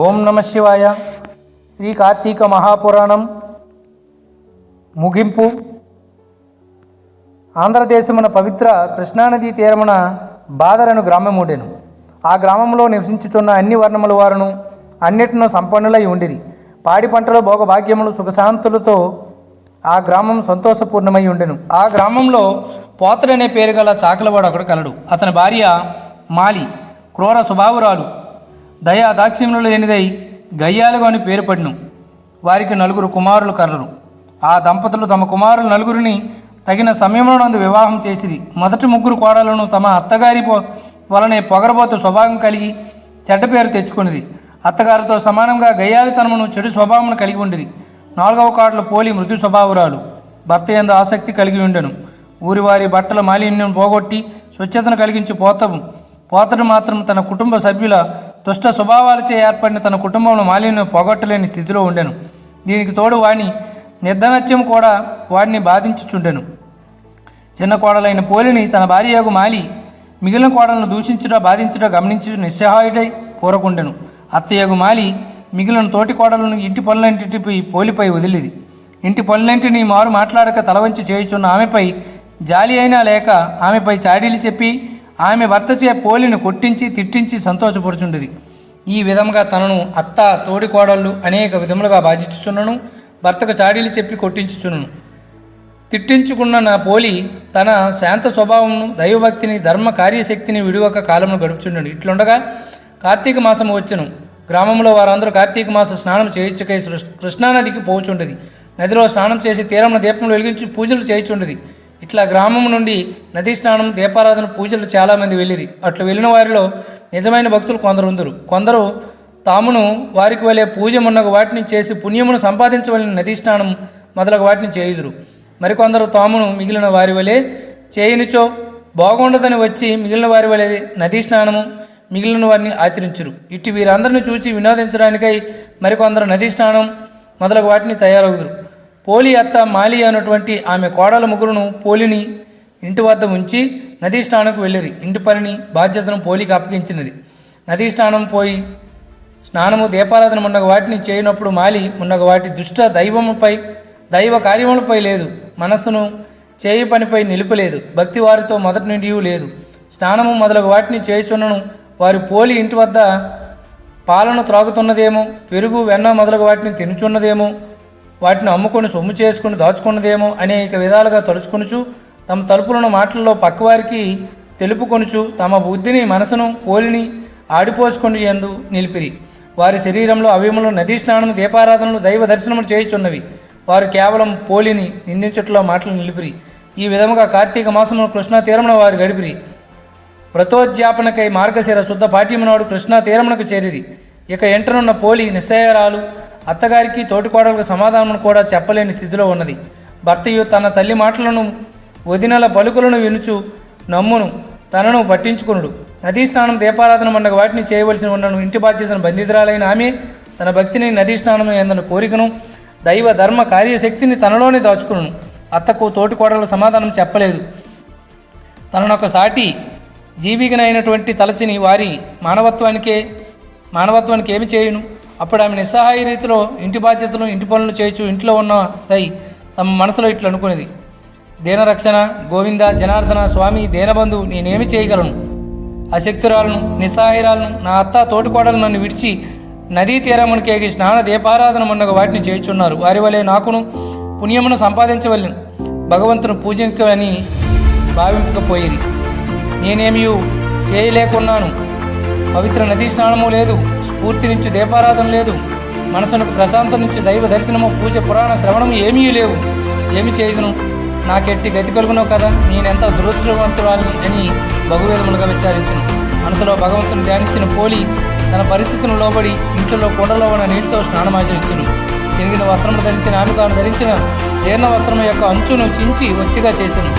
ఓం నమ శివాయ. శ్రీ కార్తీక మహాపురాణం ముగింపు. ఆంధ్రదేశమున పవిత్ర కృష్ణానదీ తీరమున బాదరను గ్రామం ఉండెను. ఆ గ్రామంలో నివసించుచున్న అన్ని వర్ణముల వారును అన్నిటినూ సంపన్నులై ఉండిరి. పాడి పంటలు భోగభాగ్యములు సుఖశాంతులతో ఆ గ్రామం సంతోషపూర్ణమై ఉండెను. ఆ గ్రామంలో పోతడనే పేరు గల చాకలవాడు ఒకడు కలడు. అతని భార్య మాలి క్రూర స్వభావురాలు, దయా దాక్షిణ్యములు లేనిదై గయ్యాలుగా అని పేరు పడిను. వారికి 9 కుమారులు కలరు. ఆ దంపతులు తమ కుమారులు 9 తగిన సమయమునందు వివాహం చేసిరి. మొదటి 3 కోడలను తమ అత్తగారి వలనే పొగరబోతు స్వభావం కలిగి చెడ్డ పేరు తెచ్చుకునిరి. అత్తగారితో సమానంగా గయ్యాలితనమును చెడు స్వభావమును కలిగి ఉండిరి. 4వ కోడలు పోలి మృదు స్వభావురాలు, భర్త యందు ఆసక్తి కలిగి ఉండెను. ఊరివారి బట్టల మాలిన్యం పోగొట్టి స్వచ్ఛతను కలిగించి పోతడు మాత్రం తన కుటుంబ సభ్యుల దుష్ట స్వభావాలచే ఏర్పడిన తన కుటుంబంలో మాలిన్యం పోగొట్టలేని స్థితిలో ఉండెను. దీనికి తోడు వాని నిర్ధనత్యం కూడా వాడిని బాధించుచుండెను. చిన్న కోడలైన పోలిని తన భార్యకు మాలి మిగిలిన కోడలను దూషించుట బాధించుట గమనించు నిస్సహాయుడై పూరకుండెను. అత్తయ్యకు మాలి మిగిలిన తోటి కోడలను ఇంటి పనులంటిపై పోలిపై వదిలిరి. ఇంటి పనులంటిని మారు మాట్లాడక తలవంచి చేయుచున్న ఆమెపై జాలి అయినా లేక ఆమెపై చాడీలు చెప్పి ఆమె భర్తచే పోలిని కొట్టించి తిట్టించి సంతోషపడుచుండిరి. ఈ విధముగా తనను అత్త తోడి కోడళ్ళు అనేక విధములుగా బాధించుచున్నను, భర్తకు చాడీలు చెప్పి కొట్టించుచున్నను. తిట్టించుకున్న నా పోలి తన శాంత స్వభావమును, దైవభక్తిని, ధర్మ కార్యశక్తిని విడువక కాలమును గడుపుచుండెను. ఇట్లుండగా కార్తీక మాసము వచ్చెను. గ్రామంలో వారందరూ కార్తీక మాస స్నానం చేయించుకై కృష్ణానదికి పోచుండేది. నదిలో స్నానం చేసి తీరమున దీపములు వెలిగించి పూజలు చేయుచుండేది. ఇట్లా గ్రామం నుండి నదీ స్నానం, దీపారాధన, పూజలు చాలామంది వెళ్ళిరి. అట్లు వెళ్ళిన వారిలో నిజమైన భక్తులు కొందరు ఉందరు. కొందరు తామును వారికి వలె పూజ మున్నగు వాటిని చేసి పుణ్యమును సంపాదించవలసిన నదీ స్నానం మొదలగు వాటిని చేయుదురు. మరికొందరు తామును మిగిలిన వారి వలె చేయనిచో బాగుండదని వచ్చి మిగిలిన వారి వలె నదీ స్నానము మిగిలిన వారిని ఆచరించురు. ఇటు వీరందరిని చూచి వినోదించడానికై మరికొందరు నదీ స్నానం మొదలగు వాటిని తయారవుదురు. పోలి అత్త మాలి అన్నటువంటి ఆమె కోడల 3 పోలిని ఇంటి వద్ద ఉంచి నదీ స్నానంకు వెళ్ళిరి. ఇంటి పనిని బాధ్యతను పోలికి అప్పగించినది. నదీ స్నానం పోయి స్నానము, దీపారాధన మున్నగ వాటిని చేయనప్పుడు మాలి మున్నగ వాటి దుష్ట దైవ కార్యములపై లేదు, మనస్సును చేయి పనిపై నిలుపలేదు, భక్తి వారితో మొదటి నుండి లేదు. స్నానము మొదలగు వాటిని చేయుచున్నను. వారి పోలి ఇంటి వద్ద పాలను త్రాగుతున్నదేమో, పెరుగు, వెన్న మొదలగు వాటిని తినుచున్నదేమో, వాటిని అమ్ముకొని సొమ్ము చేసుకుని దాచుకున్నదేమో అనేక విధాలుగా తలుచుకొనుచు తమ తలుపులను మాటల్లో పక్కవారికి తెలుపుకొనుచు తమ బుద్ధిని, మనసును, పోలిని ఆడిపోసుకొని యందు నిలిపిరి. వారి శరీరంలో అవయములు నదీ స్నానము, దీపారాధనలు, దైవ దర్శనములు చేయుచున్నవి. వారు కేవలం పోలిని నిందించుట్లో మాటలు నిలిపిరి. ఈ విధముగా కార్తీక మాసమును కృష్ణా తీరమున వారు గడిపిరి. వ్రతోద్యాపనకై మార్గశిర శుద్ధ పాఠ్యము నాడు కృష్ణా తీరమునకు చేరిరి. ఇక ఎంటనున్న పోలి నిస్సహాయురాలు, అత్తగారికి తోటికోడలకు సమాధానం కూడా చెప్పలేని స్థితిలో ఉన్నది. భర్తయు తన తల్లి మాటలను, వదినల పలుకులను వినుచు నమ్మును, తనను పట్టించుకునుడు. నదీ స్నానం, దీపారాధన మొన్నగ వాటిని చేయవలసి ఉన్నను. ఇంటి బాధ్యతను బంధితురాలైన ఆమె తన భక్తిని, నదీ స్నానం ఎందను కోరికను, దైవ ధర్మ కార్యశక్తిని తనలోనే దాచుకును. అత్తకు తోటికోడలకు సమాధానం చెప్పలేదు. తననొక సాటి జీవికనైనటువంటి తలచిని వారి మానవత్వానికి ఏమి చేయును? అప్పుడు ఆమె నిస్సహాయ రీతిలో ఇంటి బాధ్యతలు, ఇంటి పనులు చేయొచ్చు ఇంట్లో ఉన్నదై తమ మనసులో ఇట్లు అనుకునేది. దీనరక్షణ గోవింద, జనార్దన స్వామి, దీనబంధు, నేనేమి చేయగలను? అశక్తురాలను, నిస్సహాయరాలను, నా అత్త తోటికోడలు నన్ను విడిచి నదీ తీరమునికేగి స్నాన దీపారాధన మున్నగ వాటిని చేయుచున్నారు. వారి వలె నాకును పుణ్యమును సంపాదించవలను, భగవంతుని పూజించని భావింపకపోయిరి. నేనేమీ చేయలేకున్నాను. పవిత్ర నదీ స్నానము లేదు, స్ఫూర్తి నుంచి దీపారాధన లేదు, మనసునకు ప్రశాంతం నుంచి దైవ దర్శనము, పూజ, పురాణ శ్రవణము ఏమీ లేవు. ఏమి చేయదును? నాకెట్టి గతి కలుగునో కదా, నేనెంత దురదృష్టవంతురాలని అని బహువేదములుగా విచారించను. మనసులో భగవంతుని ధ్యానించిన పోలి తన పరిస్థితిని లోబడి ఇంట్లో కుండలో ఉన్న నీటితో స్నానమాచరించును. చిరిగిన వస్త్రములు ధరించిన ఆమె తాను ధరించిన జీర్ణ వస్త్రము యొక్క అంచును చించి ఒత్తిగా చేసెను.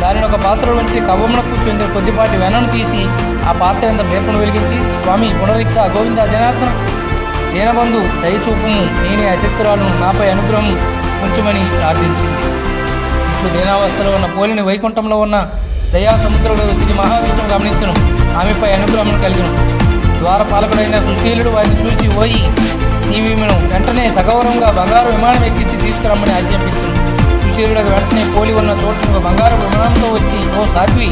దానిని ఒక పాత్రలో ఉంచి కవ్వమునకు చెందిన కొద్దిపాటి వెన్నను తీసి ఆ పాత్ర ఎంత దీపమును వెలిగించి, స్వామి పునరీక్ష గోవింద జనార్దన దీనబంధు దయచూపుము, నేనే అశక్తురాలను, నాపై అనుగ్రహం ఉంచుమని ప్రార్థించింది. ఇట్లు దీనావస్థలో ఉన్న పోలిని వైకుంఠంలో ఉన్న దయా సముద్రంలో శ్రీ మహావిష్ణువు గమనించను. ఆమెపై అనుగ్రహం కలిగిన ద్వారపాలకుడైన సుశీలుడు వారిని చూసి, ఓయి నీవిమెను వెంటనే సగౌరవంగా బంగారు విమానం ఎక్కించి తీసుకురమ్మని ఆజ్ఞాపించను. సుశీలుడికి వెంటనే పోలి ఉన్న చోటుకు బంగారు విమానంతో వచ్చి, ఓ సాధ్వి,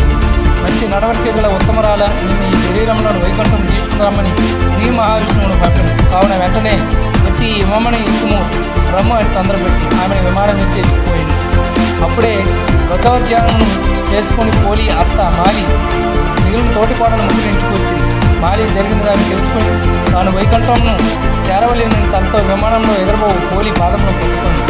మంచి నడవడిక గల ఉత్తమరాల, నిన్ను ఈ శరీరంలో వైకుంఠం తీసుకురామని శ్రీ మహావిష్ణువును పంపిను. కావున వెంటనే వచ్చి ఈ విమానం ఎక్కుము రమ్ము అని తొందరపెట్టి ఆమెను విమానం ఎక్కించుకుపోయింది. అప్పుడే వ్రతోద్యానం చేసుకుని పోలి అత్త మాలి మిగిలిన తోటికోడను ముద్రించుకొచ్చి, మాలి జరిగిన దాన్ని తెలుసుకుని తాను వైకుంఠంను చేరవలేని తనతో విమానంలో ఎగరబోవు పోలి పాదంలో పట్టుకుంది.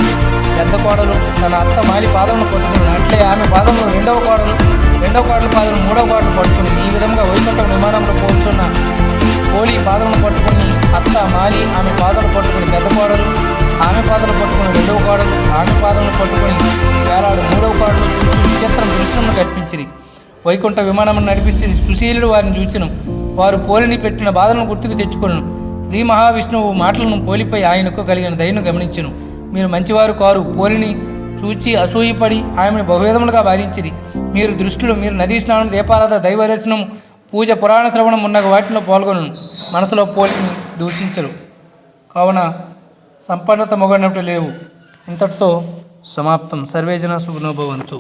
పెద్ద కోడలు తన అత్త మాలి పాదంలో పట్టుకుని, అట్లే ఆమె పాదంలో రెండవ కోడలు పాదం మూడవ కోడలు పట్టుకుని, ఈ విధంగా వైకుంఠం విమానంలో పోల్చున్న పోలి పాదమును పట్టుకుని అత్త మాలి ఆమె పాదములు పట్టుకుని పెద్ద కోడలు, ఆమె పాదములు పట్టుకుని రెండవ కోడలు, ఆమె పాదములు పట్టుకుని వేలాడు మూడవ కోడలు చూసి విచిత్రం దృశ్యమును కల్పించిరి. వైకుంఠ విమానమును నడిపించి సుశీలుడు వారిని చూచెను. వారు పోలిని పెట్టిన బాధలను గుర్తుకు తెచ్చుకొను. శ్రీ మహావిష్ణువు మాటలను పోలిపై ఆయనకు కలిగిన దయను గమనించెను. మీరు మంచివారు కారు, పోలిని చూచి అసూయపడి ఆమెను బహువిధములుగా బాధించిరి. మీరు నదీ స్నానం, దీపారాధన, దైవ దర్శనం, పూజ, పురాణ శ్రవణం ఉన్న వాటిలో పాల్గొనను, మనసులో పోలిని దూషించరు. కావున సంపన్నత మొగనట్టు లేవు. ఇంతటితో సమాప్తం. సర్వేజన సుఖనోభవంతు.